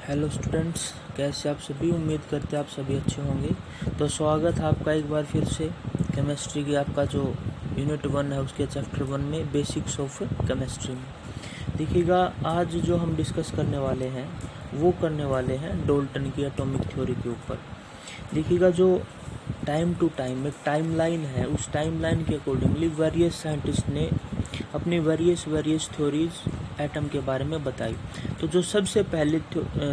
Hello students, कैसे आप सभी। उम्मीद करते हैं आप सभी अच्छे होंगे। तो स्वागत है आपका एक बार फिर से केमिस्ट्री की आपका जो यूनिट 1 है उसके चैप्टर 1 में बेसिक्स ऑफ केमिस्ट्री में। देखिएगा, आज जो हम डिस्कस करने वाले हैं वो करने वाले हैं डोल्टन की एटॉमिक थ्योरी के ऊपर। देखिएगा, जो टाइम टू टाइम एक टाइमलाइन है, उस टाइमलाइन के अकॉर्डिंगली वेरियस साइंटिस्ट ने अपनी वेरियस थ्योरीज एटम के बारे में बताई। तो जो सबसे पहले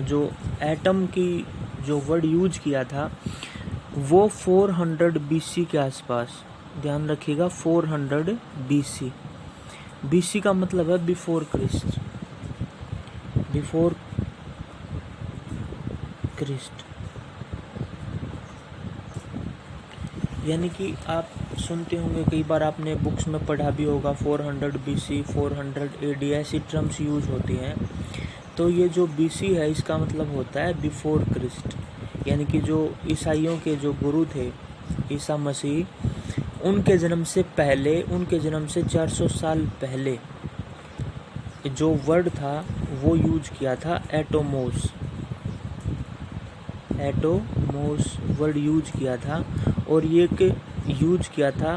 जो एटम की जो वर्ड यूज किया था वो 400 BC के आसपास, ध्यान रखिएगा 400 BC। BC का मतलब है बिफोर क्रिस्ट, बिफोर क्रिस्ट। यानी कि आप सुनते होंगे, कई बार आपने बुक्स में पढ़ा भी होगा 400 BC, 400 AD, ऐसी टर्म्स यूज होती हैं। तो ये जो BC है इसका मतलब होता है बिफोर क्रिस्ट। यानी कि जो ईसाइयों के जो गुरु थे ईसा मसीह, उनके जन्म से पहले, उनके जन्म से 400 साल पहले जो वर्ड था वो यूज किया था एटोमोस। एटोमोस वर्ड यूज किया था, और ये यूज किया था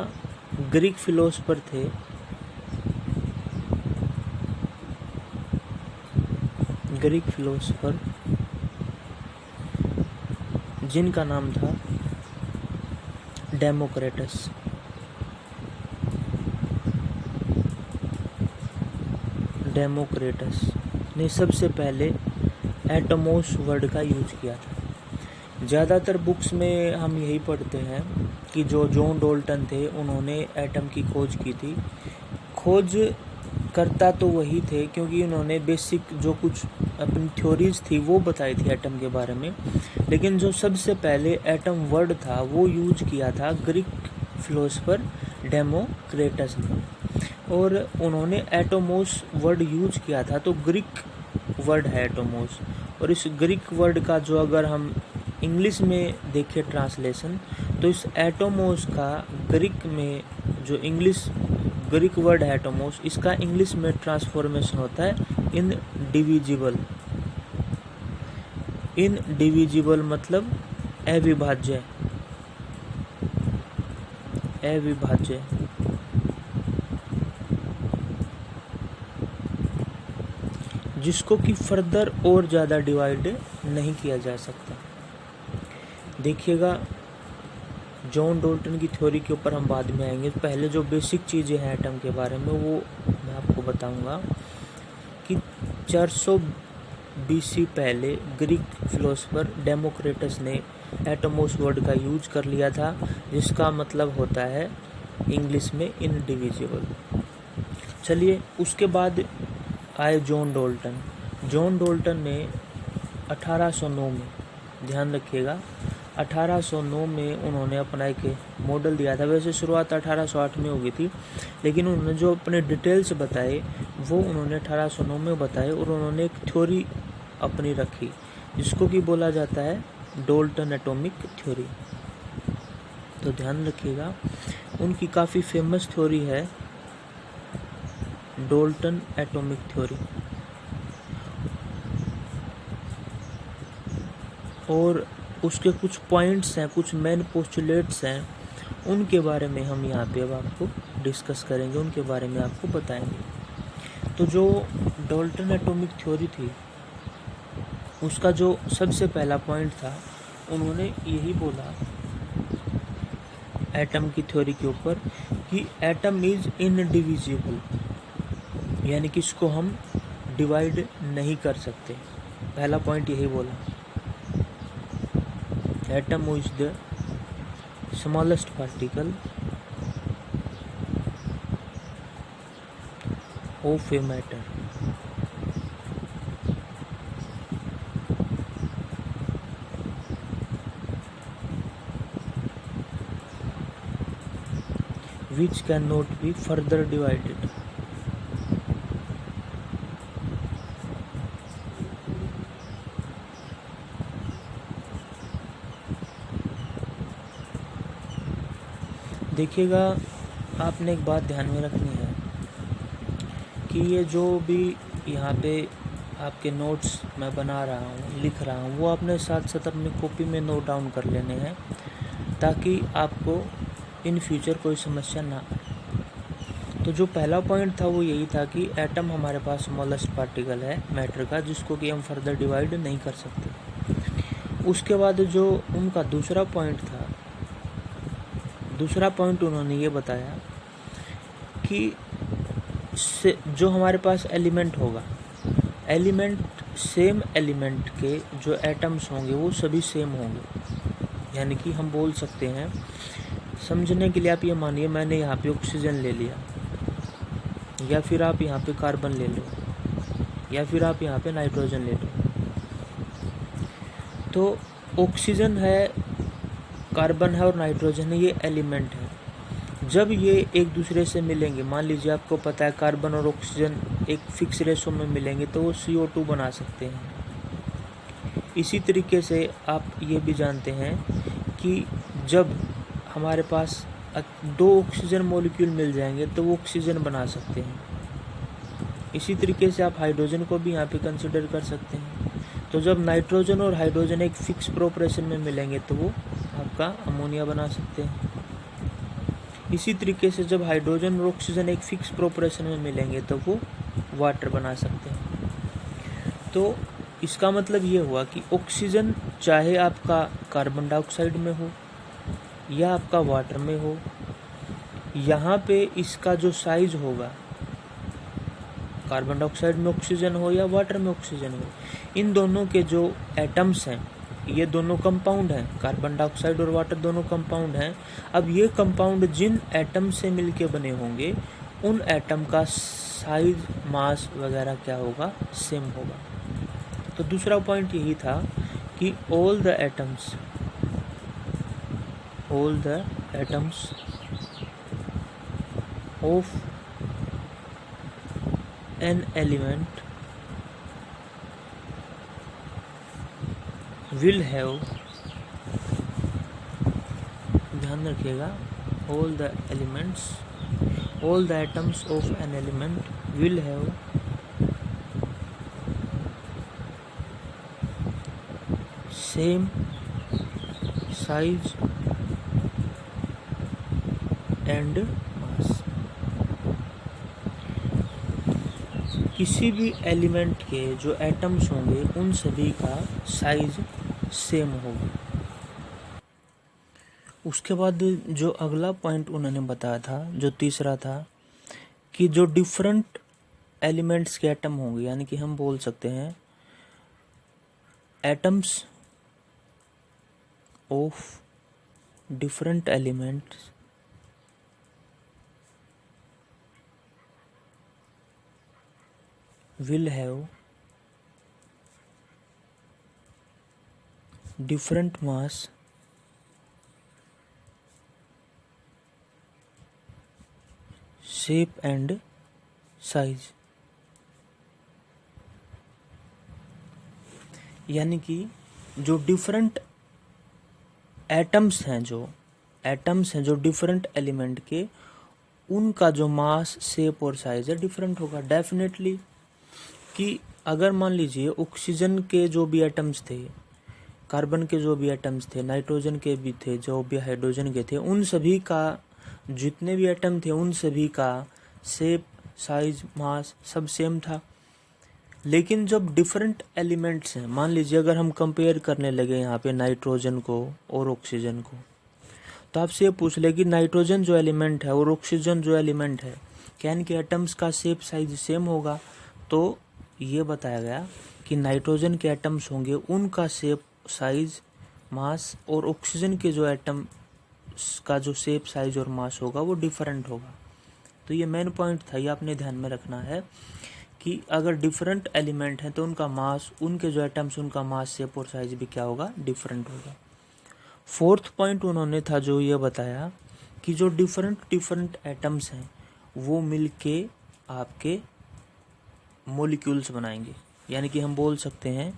ग्रीक फिलोसफर थे जिनका नाम था डेमोक्रेटस। ने सबसे पहले एटोमोस वर्ड का यूज किया था। ज़्यादातर बुक्स में हम यही पढ़ते हैं कि जो जॉन डॉल्टन थे उन्होंने एटम की खोज की थी। खोज करता तो वही थे, क्योंकि उन्होंने बेसिक जो कुछ अपनी थ्योरीज थी वो बताई थी एटम के बारे में। लेकिन जो सबसे पहले एटम वर्ड था वो यूज किया था ग्रीक फिलोसफर डेमोक्रेटस ने, और उन्होंने एटोमोस वर्ड यूज किया था। तो ग्रीक वर्ड है एटोमोस, और इस ग्रीक वर्ड का जो अगर हम इंग्लिश में देखें ट्रांसलेशन, तो इस एटोमोस का ग्रीक में जो ग्रीक वर्ड है एटोमोस, इसका इंग्लिश में ट्रांसफॉर्मेशन होता है इनडिविजिबल। इनडिविजिबल मतलब अविभाज्य, अविभाज्य। जिसको कि फर्दर और ज़्यादा डिवाइड नहीं किया जा सकता। देखिएगा, जॉन डॉल्टन की थ्योरी के ऊपर हम बाद में आएंगे। पहले जो बेसिक चीज़ें हैं एटम के बारे में वो मैं आपको बताऊंगा कि 400 BC पहले ग्रीक फिलोसफर डेमोक्रेटस ने एटोमोस वर्ड का यूज कर लिया था, जिसका मतलब होता है इंग्लिश में इनडिविजिबल। चलिए, उसके बाद आए जॉन डॉल्टन। जॉन डॉल्टन ने 1809 में, ध्यान रखिएगा 1809 में उन्होंने अपना एक मॉडल दिया था। वैसे शुरुआत 1808 में हो गई थी, लेकिन उन्होंने जो अपने डिटेल्स बताए वो उन्होंने 1809 में बताए, और उन्होंने एक थ्योरी अपनी रखी जिसको कि बोला जाता है डॉल्टन एटॉमिक थ्योरी। तो ध्यान रखिएगा, उनकी काफ़ी फेमस थ्योरी है डॉल्टन एटॉमिक थ्योरी, और उसके कुछ पॉइंट्स हैं, कुछ मेन पोस्टुलेट्स हैं, उनके बारे में हम यहाँ पे अब आपको डिस्कस करेंगे, उनके बारे में आपको बताएंगे। तो जो डॉल्टन एटॉमिक थ्योरी थी उसका जो सबसे पहला पॉइंट था, उन्होंने यही बोला एटम की थ्योरी के ऊपर कि एटम इज इनडिविजिबल, यानी कि इसको हम डिवाइड नहीं कर सकते। पहला पॉइंट यही बोला, atom is the smallest particle of a matter, which cannot be further divided। देखिएगा, आपने एक बात ध्यान में रखनी है कि ये जो भी यहाँ पे आपके नोट्स मैं बना रहा हूँ, लिख रहा हूँ, वो आपने साथ साथ अपनी कॉपी में नोट डाउन कर लेने हैं ताकि आपको इन फ्यूचर कोई समस्या ना आए। तो जो पहला पॉइंट था वो यही था कि एटम हमारे पास स्मॉलेस्ट पार्टिकल है मैटर का, जिसको कि हम फर्दर डिवाइड नहीं कर सकते। उसके बाद जो उनका दूसरा पॉइंट उन्होंने ये बताया कि जो हमारे पास एलिमेंट होगा, सेम एलिमेंट के जो एटम्स होंगे वो सभी सेम होंगे। यानी कि हम बोल सकते हैं, समझने के लिए आप ये मानिए मैंने यहाँ पे ऑक्सीजन ले लिया, या फिर आप यहाँ पे कार्बन ले लो, या फिर आप यहाँ पे नाइट्रोजन ले लो। तो ऑक्सीजन है, कार्बन है और नाइट्रोजन है, ये एलिमेंट है। जब ये एक दूसरे से मिलेंगे, मान लीजिए आपको पता है कार्बन और ऑक्सीजन एक फिक्स रेशो में मिलेंगे तो वो CO2 बना सकते हैं। इसी तरीके से आप ये भी जानते हैं कि जब हमारे पास 2 ऑक्सीजन मॉलिक्यूल मिल जाएंगे तो वो ऑक्सीजन बना सकते हैं। इसी तरीके से आप हाइड्रोजन को भी यहाँ पे कंसिडर कर सकते हैं। तो जब नाइट्रोजन और हाइड्रोजन एक फिक्स प्रोपोर्शन में मिलेंगे तो वो आपका अमोनिया बना सकते हैं। इसी तरीके से जब हाइड्रोजन और ऑक्सीजन एक फिक्स प्रोपोर्शन में मिलेंगे तो वो वाटर बना सकते हैं। तो इसका मतलब ये हुआ कि ऑक्सीजन चाहे आपका कार्बन डाइऑक्साइड में हो या आपका वाटर में हो, यहाँ पे इसका जो साइज होगा, कार्बन डाइऑक्साइड में ऑक्सीजन हो या वाटर में ऑक्सीजन हो, इन दोनों के जो एटम्स हैं ये दोनों कंपाउंड हैं, कार्बन डाइऑक्साइड और वाटर दोनों कंपाउंड हैं। अब ये कंपाउंड जिन एटम से मिलके बने होंगे उन एटम का साइज, मास वगैरह क्या होगा, सेम होगा। तो दूसरा पॉइंट यही था कि all the atoms of an element will have, ध्यान रखिएगा, all the atoms of an element will have same size and mass। किसी भी एलिमेंट के जो एटम्स होंगे उन सभी का साइज सेम होगा। उसके बाद जो अगला पॉइंट उन्होंने बताया था, जो तीसरा था, कि जो डिफरेंट एलिमेंट्स के एटम होंगे, यानी कि हम बोल सकते हैं atoms of different elements will have different mass, shape and size। यानी कि जो डिफरेंट एटम्स हैं जो डिफरेंट एलिमेंट के, उनका जो मास, शेप और साइज है डिफरेंट होगा डेफिनेटली। कि अगर मान लीजिए ऑक्सीजन के जो भी एटम्स थे, कार्बन के जो भी एटम्स थे, नाइट्रोजन के भी थे, जो भी हाइड्रोजन के थे, उन सभी का जितने भी एटम थे उन सभी का शेप, साइज, मास सब सेम था। लेकिन जब डिफरेंट एलिमेंट्स हैं, मान लीजिए अगर हम कंपेयर करने लगे यहाँ पे नाइट्रोजन को और ऑक्सीजन को, तो आपसे ये पूछ ले कि नाइट्रोजन जो एलिमेंट है और ऑक्सीजन जो एलिमेंट है, क्या इनके एटम्स का शेप, साइज सेम होगा? तो ये बताया गया कि नाइट्रोजन के एटम्स होंगे उनका शेप, साइज, मास, और ऑक्सीजन के जो एटम का जो शेप, साइज और मास होगा वो डिफरेंट होगा। तो ये मेन पॉइंट था, ये आपने ध्यान में रखना है कि अगर डिफरेंट एलिमेंट हैं तो उनका मास, उनके जो एटम्स, उनका मास, शेप और साइज भी क्या होगा, डिफरेंट होगा। फोर्थ पॉइंट उन्होंने था जो ये बताया कि जो डिफरेंट एटम्स हैं वो मिलके आपके मॉलिक्यूल्स बनाएंगे। यानी कि हम बोल सकते हैं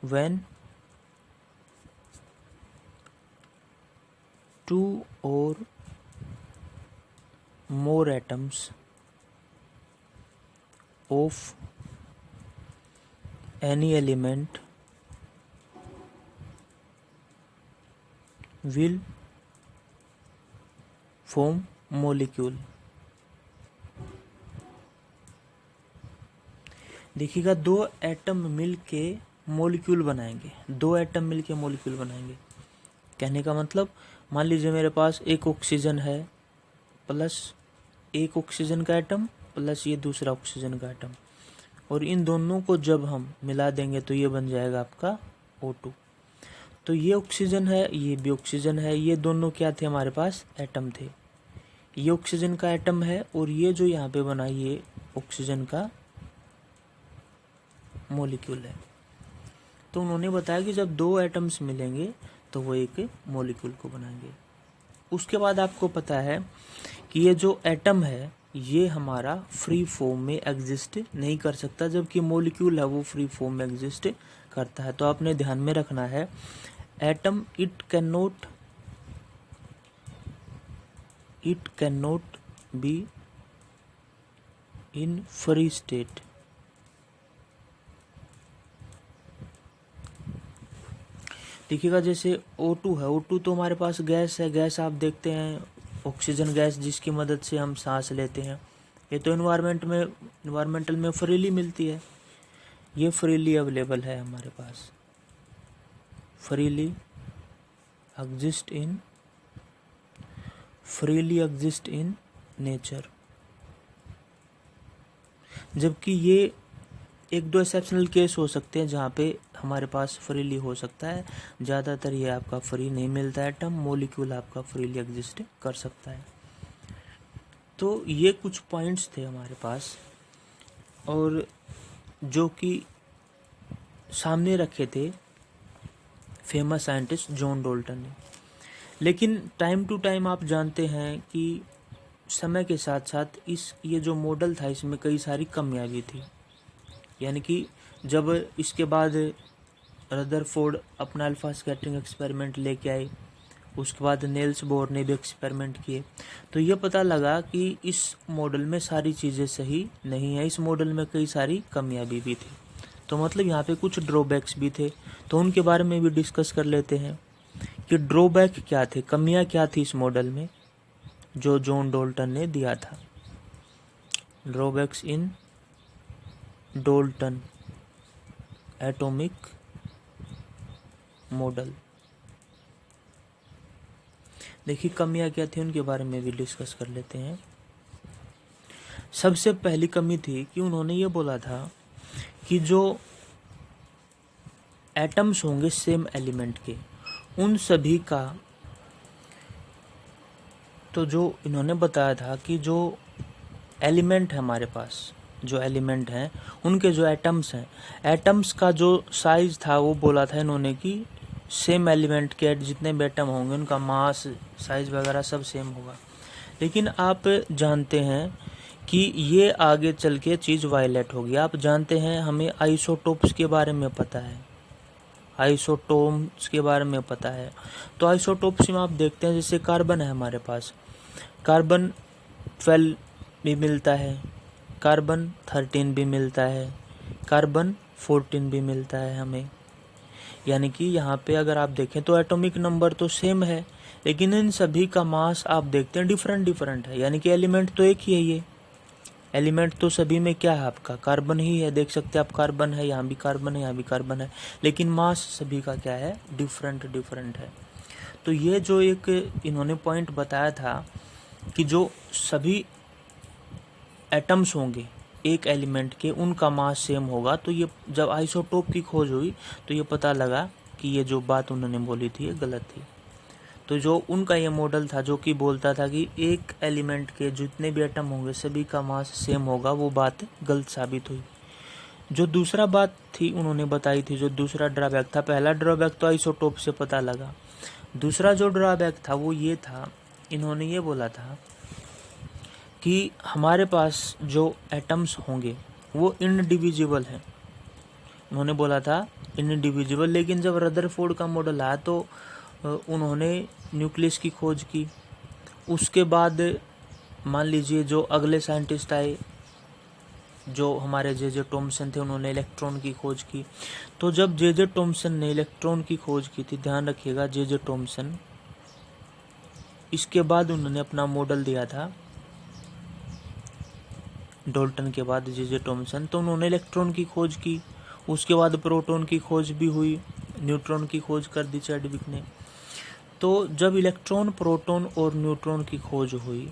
when 2 or more atoms of any element will form molecule। देखिएगा, दो एटम मिलके मॉलिक्यूल बनाएंगे, दो एटम मिलके मॉलिक्यूल बनाएंगे। कहने का मतलब, मान लीजिए मेरे पास एक ऑक्सीजन है प्लस एक ऑक्सीजन का एटम प्लस ये दूसरा ऑक्सीजन का एटम, और इन दोनों को जब हम मिला देंगे तो ये बन जाएगा आपका O2। तो ये ऑक्सीजन है, ये भी ऑक्सीजन है, ये दोनों क्या थे हमारे पास, एटम थे। ये ऑक्सीजन का एटम है और ये जो यहाँ पे बना ये ऑक्सीजन का मॉलिक्यूल है। तो उन्होंने बताया कि जब दो एटम्स मिलेंगे तो वो एक मॉलिक्यूल को बनाएंगे। उसके बाद आपको पता है कि ये जो एटम है ये हमारा फ्री फॉर्म में एग्जिस्ट नहीं कर सकता, जबकि मॉलिक्यूल है वो फ्री फॉर्म में एग्जिस्ट करता है। तो आपने ध्यान में रखना है, atom it can not be in free state. देखिएगा, जैसे O2 है, O2 तो हमारे पास गैस है, गैस आप देखते हैं ऑक्सीजन गैस जिसकी मदद से हम सांस लेते हैं, ये तो इन्वायरमेंटल में फ्रीली मिलती है, ये फ्रीली अवेलेबल है हमारे पास, फ्रीली एग्जिस्ट इन नेचर। जबकि ये एक दो एक्सेप्शनल केस हो सकते हैं जहाँ पे हमारे पास फ्रीली हो सकता है, ज़्यादातर ये आपका फ्री नहीं मिलता है एटम, मॉलिक्यूल आपका फ्रीली एग्जिस्ट कर सकता है। तो ये कुछ पॉइंट्स थे हमारे पास और जो कि सामने रखे थे फेमस साइंटिस्ट जॉन डाल्टन ने। लेकिन टाइम टू टाइम आप जानते हैं कि समय के साथ साथ ये जो मॉडल था इसमें कई सारी कमियां भी थी। यानी कि जब इसके बाद रदरफोर्ड अपना अल्फा स्कैटरिंग एक्सपेरिमेंट लेके आए, उसके बाद नेल्स बोर ने भी एक्सपेरिमेंट किए, तो ये पता लगा कि इस मॉडल में सारी चीज़ें सही नहीं है, इस मॉडल में कई सारी कमियां भी थी। तो मतलब यहाँ पे कुछ ड्रॉबैक्स भी थे, तो उनके बारे में भी डिस्कस कर लेते हैं कि ड्रॉबैक क्या थे, कमियां क्या थी इस मॉडल में जो जॉन डाल्टन ने दिया था। ड्रॉबैक्स इन डाल्टन एटॉमिक मॉडल। देखिए कमियां क्या थी, उनके बारे में भी डिस्कस कर लेते हैं। सबसे पहली कमी थी कि उन्होंने ये बोला था कि जो एटम्स होंगे सेम एलिमेंट के, उन सभी का, तो जो इन्होंने बताया था कि जो एलिमेंट है हमारे पास, जो एलिमेंट हैं उनके जो एटम्स हैं, एटम्स का जो साइज था वो बोला था इन्होंने कि सेम एलिमेंट के जितने भी एटम होंगे उनका मास, साइज वगैरह सब सेम होगा। लेकिन आप जानते हैं कि ये आगे चल के चीज़ वायलेट होगी। आप जानते हैं, हमें आइसोटोप्स के बारे में पता है, आइसोटोम्स के बारे में पता है। तो आइसोटोप्स में आप देखते हैं, जैसे कार्बन है हमारे पास, कार्बन 12 भी मिलता है, कार्बन 13 भी मिलता है, कार्बन 14 भी मिलता है हमें। यानी कि यहाँ पे अगर आप देखें तो एटॉमिक नंबर तो सेम है, लेकिन इन सभी का मास आप देखते हैं डिफरेंट है। यानी कि एलिमेंट तो एक ही है, ये एलिमेंट तो सभी में क्या है आपका, कार्बन ही है। देख सकते हैं आप, कार्बन है, यहाँ भी कार्बन है, यहाँ भी कार्बन है, लेकिन मास सभी का क्या है, डिफरेंट है। तो ये जो एक इन्होंने पॉइंट बताया था कि जो सभी एटम्स होंगे एक एलिमेंट के, उनका मास सेम होगा। तो ये जब आइसोटोप की खोज हुई तो ये पता लगा कि ये जो बात उन्होंने बोली थी ये गलत थी। तो जो उनका ये मॉडल था जो कि बोलता था कि एक एलिमेंट के जितने भी एटम होंगे सभी का मास सेम होगा, वो बात गलत साबित हुई। जो दूसरा बात थी उन्होंने बताई थी, जो दूसरा ड्रॉबैक था, पहला ड्रॉबैक तो आइसोटोप से पता लगा, दूसरा जो ड्रॉबैक था वो ये था, इन्होंने ये बोला था कि हमारे पास जो एटम्स होंगे वो इनडिविजिबल हैं। उन्होंने बोला था इनडिविजिबल, लेकिन जब रदरफोर्ड का मॉडल आया तो उन्होंने न्यूक्लियस की खोज की। उसके बाद मान लीजिए जो अगले साइंटिस्ट आए जो हमारे जे टॉमसन थे उन्होंने इलेक्ट्रॉन की खोज की। तो जब जे टॉमसन ने इलेक्ट्रॉन की खोज की थी, ध्यान रखिएगा जे टॉमसन, इसके बाद उन्होंने अपना मॉडल दिया था डाल्टन के बाद जे टॉमसन, तो उन्होंने इलेक्ट्रॉन की खोज की। उसके बाद प्रोटॉन की खोज भी हुई, न्यूट्रॉन की खोज कर दी चैडविक ने। तो जब इलेक्ट्रॉन, प्रोटॉन और न्यूट्रॉन की खोज हुई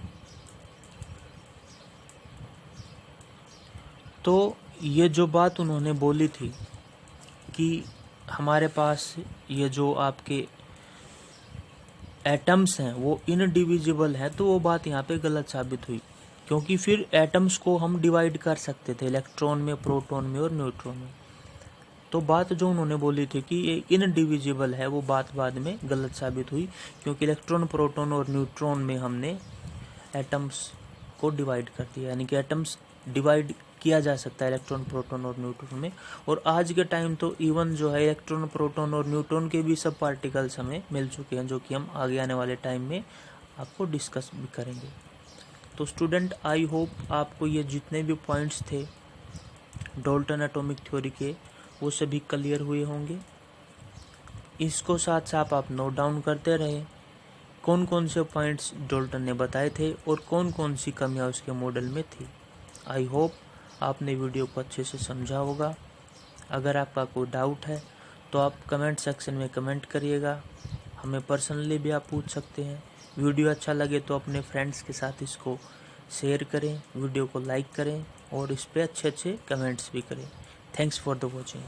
तो ये जो बात उन्होंने बोली थी कि हमारे पास ये जो आपके एटम्स हैं वो इनडिविजिबल हैं, तो वो बात यहाँ पे गलत साबित हुई, क्योंकि फिर एटम्स को हम डिवाइड कर सकते थे इलेक्ट्रॉन में, प्रोटॉन में और न्यूट्रॉन में। तो बात जो उन्होंने बोली थी कि ये इनडिविजिबल है, वो बात बाद में गलत साबित हुई, क्योंकि इलेक्ट्रॉन, प्रोटॉन और न्यूट्रॉन में हमने एटम्स को डिवाइड कर दिया, यानी कि एटम्स डिवाइड किया जा सकता है इलेक्ट्रॉन, प्रोटॉन और न्यूट्रॉन में। और आज के टाइम तो इवन जो है इलेक्ट्रॉन, प्रोटॉन और न्यूट्रॉन के भी सब पार्टिकल्स हमें मिल चुके हैं, जो कि हम आगे आने वाले टाइम में आपको डिस्कस भी करेंगे। तो स्टूडेंट, आई होप आपको ये जितने भी पॉइंट्स थे डाल्टन एटॉमिक थ्योरी के वो सभी क्लियर हुए होंगे। इसको साथ साथ आप नोट डाउन करते रहे कौन कौन से पॉइंट्स डाल्टन ने बताए थे और कौन कौन सी कमियां उसके मॉडल में थी। आई होप आपने वीडियो को अच्छे से समझा होगा। अगर आपका कोई डाउट है तो आप कमेंट सेक्शन में कमेंट करिएगा, हमें पर्सनली भी आप पूछ सकते हैं। वीडियो अच्छा लगे तो अपने फ्रेंड्स के साथ इसको शेयर करें, वीडियो को लाइक करें और इस पर अच्छे अच्छे कमेंट्स भी करें। Thanks for the watching.